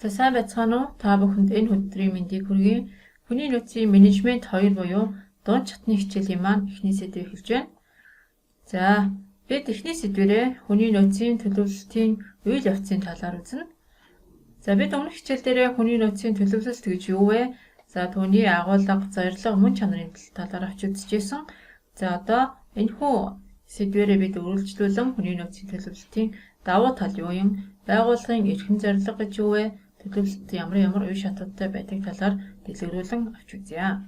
За сайн байцгаана уу? Та бүхэнд энэ өдрийн мэндийг хүргэе. Хүний нөөцийн менежмент 2 буюу дунд чатны хичээлийн маань эхний сэдвийг эхэлж байна. За бид эхний сэдвэрээ хүний нөөцийн төлөвлөлтийн үйл явцын талаар үзнэ. За бид өмнөх хичээл дээрээ хүний нөөцийн төлөвлөлт гэж юу вэ? За түүний агуулга, зорилго, мөн чанарын талаар авч үзчихсэн. За одоо энэхүү сэдвэрээ бид үргэлжлүүлэн хүний нөөцийн төлөвлөлтийн давуу тал юу юм? Байгууллагын эрхэм зорилго гэж юу вэ? Төлөвлөлт ямар үе шатуудтай байдаг талаар дэлгэрүүлэн авч үзье.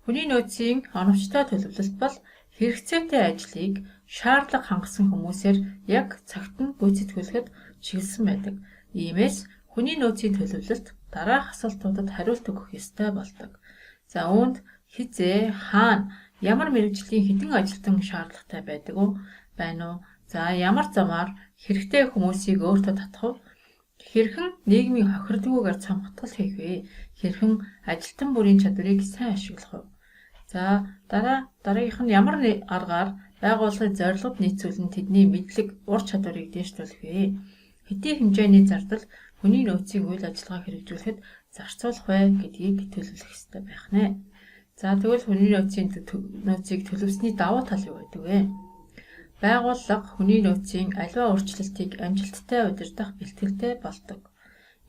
Хүний нөөцийн оновчтой төлөвлөлт бол хэрэгцээтэй ажлыг шаардлага хангасан хүмүүсээр яг цагт нь гүйцэтгүүлэхэд чиглэсэн байдаг. Иймээс хүний нөөцийн төлөвлөлт дараах асуултуудад хариулт өгөх ёстой болдог. За үүнд хизээ, хаана, ямар мэргэжлийн хэдэн ажилтан шаардлагатай байдаг уу? Байна уу? За ямар замаар хэрэгтэй хүмүүсийг өөртөө татах вэ? Хэрхэн нийгмийн хохирдгүйгээр цамхтгал хийх вэ? Хэрхэн ажилтан бүрийн чадварыг сайн ашиглах вэ? За дараагийнх нь ямар аргаар байгууллагын зорилгод нийцүүлэн тэдний мэдлэг, ур чадварыг дээшлүүлэх вэ? Хэдийн хэмжээний зардал хүний нөөцийн үйл ажиллагааг хэрэгжүүлэхэд зарцуулах вэ гэдгийг төлөвлөх ёстой байх нэ. За тэгвэл хүний нөөцийг төлөвлөсний давуу тал юу байдаг вэ? Байгууллага хүний нөөцийн аливаа өөрчлөлтийг амжилттай удирдах бэлтгэлтэй болдог.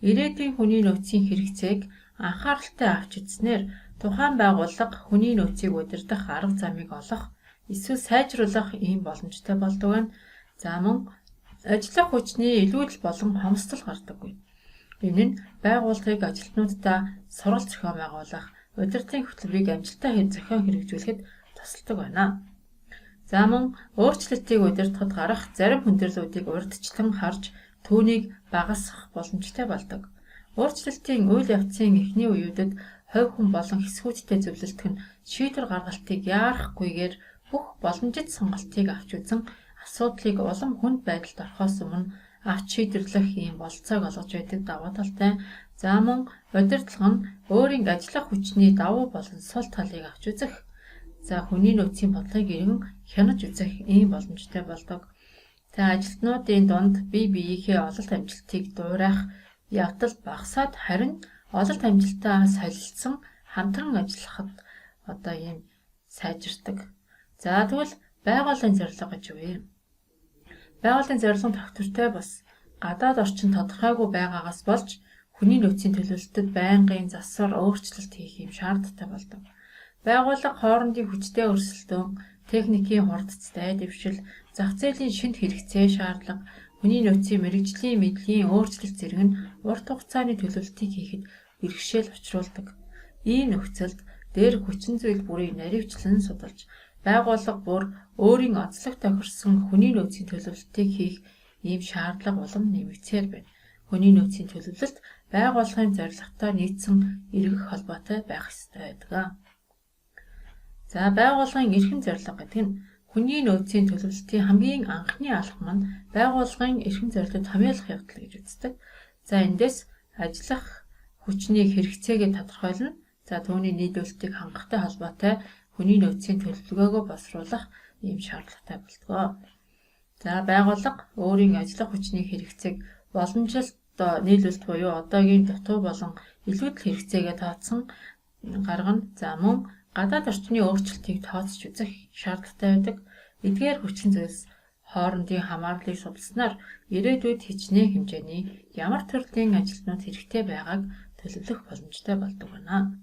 Ирээдүйн хүний нөөцийн хэрэгцээг анхааралтай авч үзснээр тухайн байгууллага хүний нөөцийг удирдах арга замыг олох, эсвэл сайжруулах ийм боломжтой болдог байна. За мөн ажиллах хүчний илүүдэл болон хомсдол гардаггүй. Энэ нь байгууллагыг ажилтнуудаа сургалт зохион байгуулах, удирдлагын хөтөлбөрийг амжилттай зохион хэрэгжүүлэхэд тусалдаг байна. За мөн өөрчлөлтийг удирдахад гарах зарим хүндрэлүүдийг урьдчилан харж түүнийг багасгах боломжтой болдог. Өөрчлөлтийн үйл явцын эхний үеүүдэд хувь хүн болон хэсгүүдтэй зөвлөлдөх нь шийдвэр гаргалтыг яарахгүйгээр бүх боломжит сонголтыг авч үзэн асуудлыг улам хүнд байдалд орохоос өмнө авч шийдвэрлэх ийм болцоог олгож байдаг давуу талтай. За мөн удирдлага нь өөрийн ажиллах хүчний давуу болон сул талыг авч үзэх. За хүний нөөцийн бодлогыг эргэн хянаж үзэх ийм боломжтой болдог. За ажилтнуудын дунд бие биеийнхээ ололт амжилтыг дуурайх явдал багасаад харин ололт амжилтаа солилцсон хамтран ажиллахад ийм сайжирдаг. За тэгвэл байгууллагын зорилго гэж юу вэ? Байгууллагын зорилго нь тогтвортой бас гадаад орчин тодорхойгүй байгаагаас болж хүний нөөцийн төлөвлөлтөд байнгын засвар өөрчлөлт хийх юм шаардлагатай болдог. Байгууллага хоорондын хүчтэй өрсөлдөөн, техникийн хурдцтай дэвшил, зах зээлийн шинэ хэрэгцээ шаардлага, хүний нөөцийн мэргэжлийн мэдлийн өөрчлөлт зэрэг нь урт хугацааны төлөвлөлтийг хийхэд бэрхшээл учруулдаг. Ийм нөхцөлд дээр хүчин зүйл бүрийг наривчлан судалж, байгууллага бүр өөрийн онцлог тохирсон хүний нөөцийн төлөвлөлтийг хийх ийм шаардлага улам нэмэгцээр байна. Хүний нөөцийн төлөвлөлт байгууллагын зорилготой нийцсэн эргэх холбоотой байх ёстой байдаг. За байгууллагын эрхэм зорилго гэдэг нь хүний нөөцийн төлөвлөлтийн хамгийн анхны алхам нь байгууллагын эрхэм зорилгыг томьёолох явдал гэж үздэг. За эндээс ажиллах хүчний хэрэгцээгээ тодорхойлно. За түүний нийлүүлэлтийг хангахтай холбоотой хүний нөөцийн төлөвлөгөөгөө боловсруулах ийм шаардлагатай болдог. За байгууллага өөрийн ажиллах хүчний хэрэгцээг боломжилт нийлүүлэлт буюу одоогийн дутуу болон илүүдэл хэрэгцээгээ тооцсон гаргана. За мөн гадаад орчны өөрчлөлтийг тооцож үзэх шаардлагатай байдаг. Эдгээр хүчин зүйлс хоорондын хамаарлыг судалснаар ирээдүйд хичнээн хэмжээний ямар төрлийн ажилтнууд хэрэгтэй байгааг төлөвлөх боломжтой болдог байна.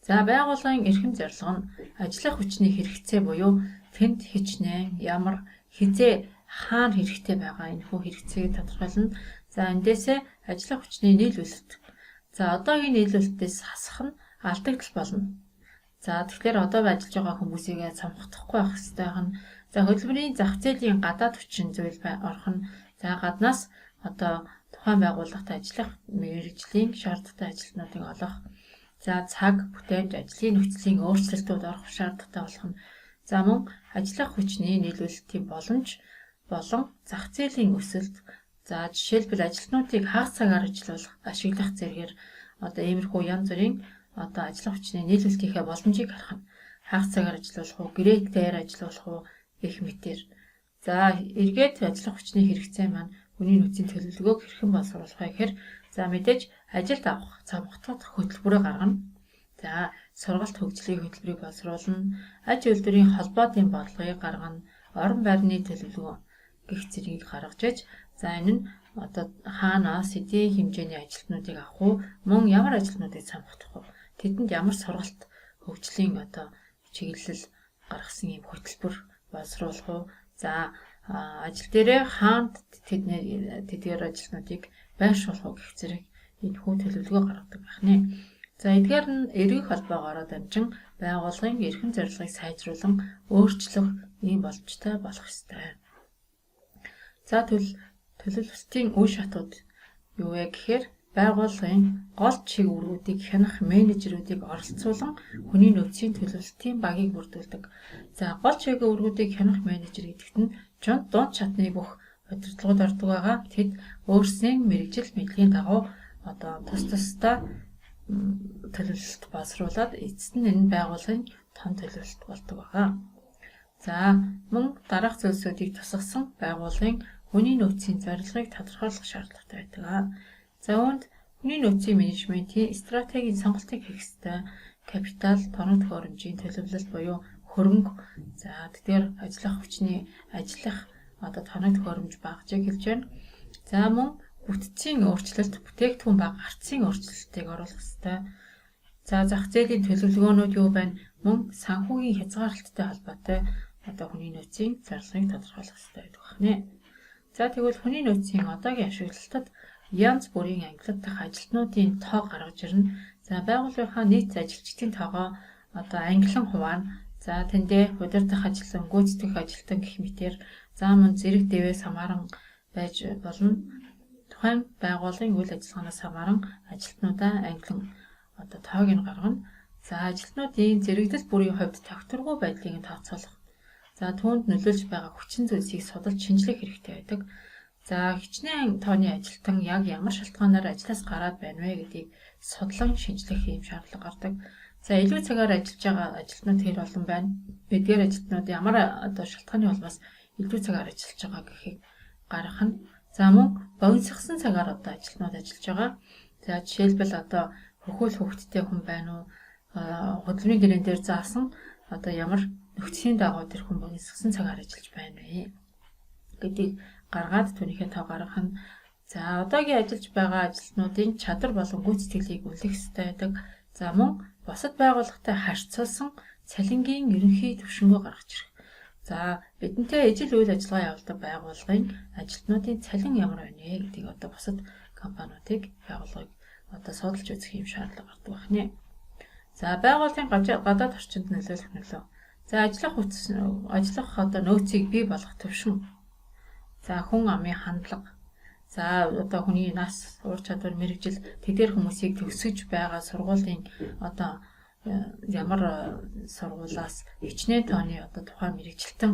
За байгууллагын эрхэм зорилго нь ажиллах хүчний хэрэгцээ буюу тэнд хичнээн ямар хизээ хаана хэрэгтэй байгаа энэхүү хэрэгцээг тодорхойлно. За эндээсээ ажиллах хүчний нийлүүлэлт. За одоогийн нийлүүлэлтээс хасах нь алдагдал болно. За тэгэхээр одоо ажиллаж байгаа хүмүүсийг цамхтахгүй байх хэрэгтэй байна. За хөдөлмөрийн зах зээлийн гадаад хүчин зүйл орох нь за гаднаас тухайн байгууллагт ажиллах мэргэжлийн шаардлагатай ажилтнуудыг олох. За цаг, бүтээмж, ажлын нөхцөлийн өөрчлөлтүүд орох шаардлагатай болох нь. За мөн ажиллах хүчний нийлүүлэлтийн боломж болон зах зээлийн өсөлт. За жишээлбэл ажилтнуудыг хагас цагаар ашиглах зэргээр иймэрхүү янз бүрийн ажиллах хүчний нийлүүлэлтийнхээ боломжийг харах нь хагас цагаар ажиллах уу, гэрээгээр ажиллах уу гэх мэтээр. За эргээд ажиллах хүчний хэрэгцээ маань хүний нөөцийн төлөвлөгөөг хэрхэн боловсруулах вэ гэхээр за мэдээж ажилд авах цамхтууд хөтөлбөрөөр гаргана. За сургалт хөгжлийн хөтөлбөрийг боловсруулна, аж үйлдвэрийн холбоотын бодлогыг гаргана, орон байрны төлөвлөгөө гэх зэргийг гаргаж иж за энэ нь одоо хаанаас эдийн хэмжээний ажилтнуудыг авах уу, мөн ямар ажилтнуудыг цамхтах уу, тэдэнд ямар сургалт хөгжлийн одоо чиглэл гаргасан юм хөтөлбөр боловсруулах уу. За ажил дээрээ хаанд тэдгээр ажилтнуудыг байршуулах уу гэх зэрэг энэ хүн төлөвлөгөө гаргадаг байна. За эдгээр нь эргэх холбоогоор дамжин байгууллагын эрхэм зорилгыг сайжруулан өөрчлөх ийм боломжтой болох ёстой. За төлөвлөлтийн үе шатууд юу вэ гэхээр байгууллагын гол чиг үүргүүдийг хянах менежерүүдийг оролцуулан хүний нөөцийн төлөвлөлтийн багийг бүрдүүлдэг. За гол чиг үүргүүдийг хянах менежер гэдэгт нь дунд шатны бүх удирдлагууд ордог байгаа. Тэд өөрсдийн мэрэгжил мэдлэгийн дагуу одоо тусдаа төлөвлөлт боловсруулад эцэст нь энэ байгууллагын том төлөвлөлт болдог байгаа. За мөн дараах зүйлсүүдийг тусгасан байгууллагын хүний нөөцийн зорилгыг тодорхойлох шаардлагатай байдаг. За үүнд хүний нөөцийн менежментийн стратегийн сонголтыг хийх ёстой. Капитал, тоног төхөөрөмжийн төлөвлөлт буюу хөрөнгө, за тэгэхээр ажиллах хүчний ажиллах одоо тоног төхөөрөмж багажийг хэлж байна. За мөн бүтцийн өөрчлөлт, бүтээгдэхүүн ба гарцын өөрчлөлтийг оруулах ёстой. За зах зээлийн төлөвлөгөөнүүд юу байна? Мөн санхүүгийн хязгаарлалттай холбоотой одоо хүний нөөцийн зорилгыг тодорхойлох ёстой гэдэг байна. За тэгвэл хүний нөөцийн одоогийн ашиглалтад янз бүрийн ангилал дахь ажилтнуудын тоо гаргаж ирнэ. За байгууллагынхаа нийт ажилчдын тоогоо одоо ангилан хуваана. За тэндээ удирдах ажилтан, гүйцэтгэх ажилтан гэх мэтээр за мөн зэрэг дэвээс хамааран байж болно. Тухайн байгууллагын үйл ажиллагаанаас хамааран ажилтнуудаа ангилан одоо тоог нь гаргана. За ажилтнуудын зэрэгдэл бүрийн хувьд тогтворгүй байдлыг нь тооцоолох. За түүнд нөлөөлж байгаа хүчин зүйлсийг судалж шинжлэх хэрэгтэй байдаг. За хичнээн тооны ажилтан яг ямар шалтгаанаар ажлаас гараад байна вэ гэдгийг судлан шинжлэх юм шаардлага гардаг. За илүү цагаар ажиллаж байгаа ажилтнууд хэр олон байна? Эдгээр ажилтнууд ямар одоо шалтгааны улмаас илүү цагаар ажиллаж байгаа гэхийг гаргах нь. За мөн богиносгосон цагаар одоо ажилтнууд ажиллаж байгаа. За жишээлбэл одоо хөхөөл хөвгттэй хүн байна уу? Хөдөлмөрийн гэрэн дээр заасан одоо ямар нөхцөлийн дагуу тэр хүн богиносгосон цагаар ажиллаж байна вэ гэдгийг гаргаад түүнийхээ тоо гаргах нь. За одоогийн ажиллаж байгаа ажилтнуудын чадвар болон гүйцэтгэлийг үнэлэх ёстой байдаг. За мөн бусад байгууллагатай харьцуулсан цалингийн ерөнхий түвшингөө гаргаж ирэх. За бидэнтэй ижил үйл ажиллагаа явуулдаг байгууллагын ажилтнуудын цалин ямар байна вэ гэдгийг одоо бусад компаниудыг байгууллагыг одоо судалж үзэх юм шаардлага гардаг байна. За байгууллагын гадаад орчинд нөлөөлөх нөлөө. За ажиллах одоо нөөцийг бий болгох төвшин. За хүн амын хандлага. За одоо хүний нас, ур чадвар, мэрэгжил тэдгээр хүмүүсийг төгсөж байгаа сургуулийн одоо ямар сургуулаас хичнээн тооны одоо тухайн мэрэгжилтэн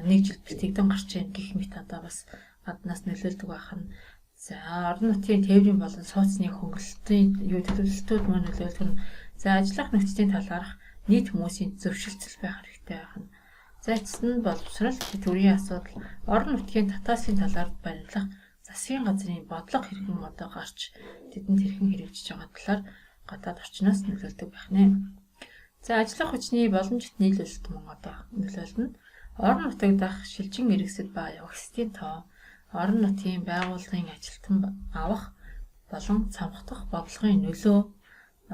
нэг жил бэлтгэгдэн гарч ийн гэх мэт одоо бас гаднаас нөлөөлдөг байх нь. За орон нутгийн тээврийн болон сууцны хөнгөлөлтийн төлөвлөлтүүд мөн нөлөөлөх нь. За ажиллах нөхцөлийн талаарх нийт хүмүүсийн зөвшөлтсөл байх хэрэгтэй байх нь. За эцэст нь боловсрол, төрийн асуудал, орон нутгийн татаасын талаар баримлах засгийн газрын бодлого хэрхэн одоо гарч тэдэнд хэрхэн хэрэгжиж байгаа талаар гадаад орчноос нөлөөлдөг байх нэ. За ажиллах хүчний боломжит нийлүүлэлт мөн одоо нөлөөлнө. Орон нутаг дах шилжин иргэсэд ба явагчдын тоо, орон нутгийн байгууллагын ажилтан авах болон цамхтах бодлогын нөлөө,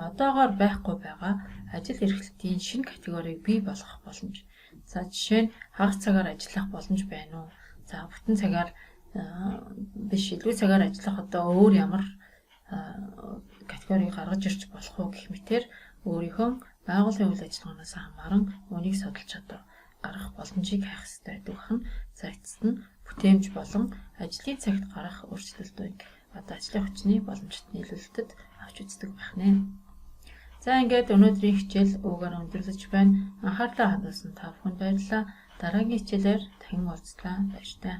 одоогоор байхгүй байгаа ажил эрхлэлтийн шинэ категорийг бий болгох боломж. За жишээ нь хагас цагаар ажиллах боломж байна уу? За бүтэн цагаар биш илүү цагаар ажиллах одоо өөр ямар категорийг гаргаж ирж болох уу гэх мэтээр өөрийнхөө байгууллагын үйл ажиллагаанаас хамааран үнийг судалж чадах гаргах боломжийг хайх хэрэгтэй байдаг хэн. За эцэст нь бүтээмж болон ажлын цагт гарах өөрчлөлтүүдийг одоо ажлын хүчний боломжит нийлүүлэлтэд авч үздэг байх нэ. За ингээд өнөөдрийн хичээл уугаар өндөрлөж байна. Анхаарлаа хандуулсан та бүхэнд баярлалаа. Дараагийн хичээлээр дахин уулзлаа. Баяр таа.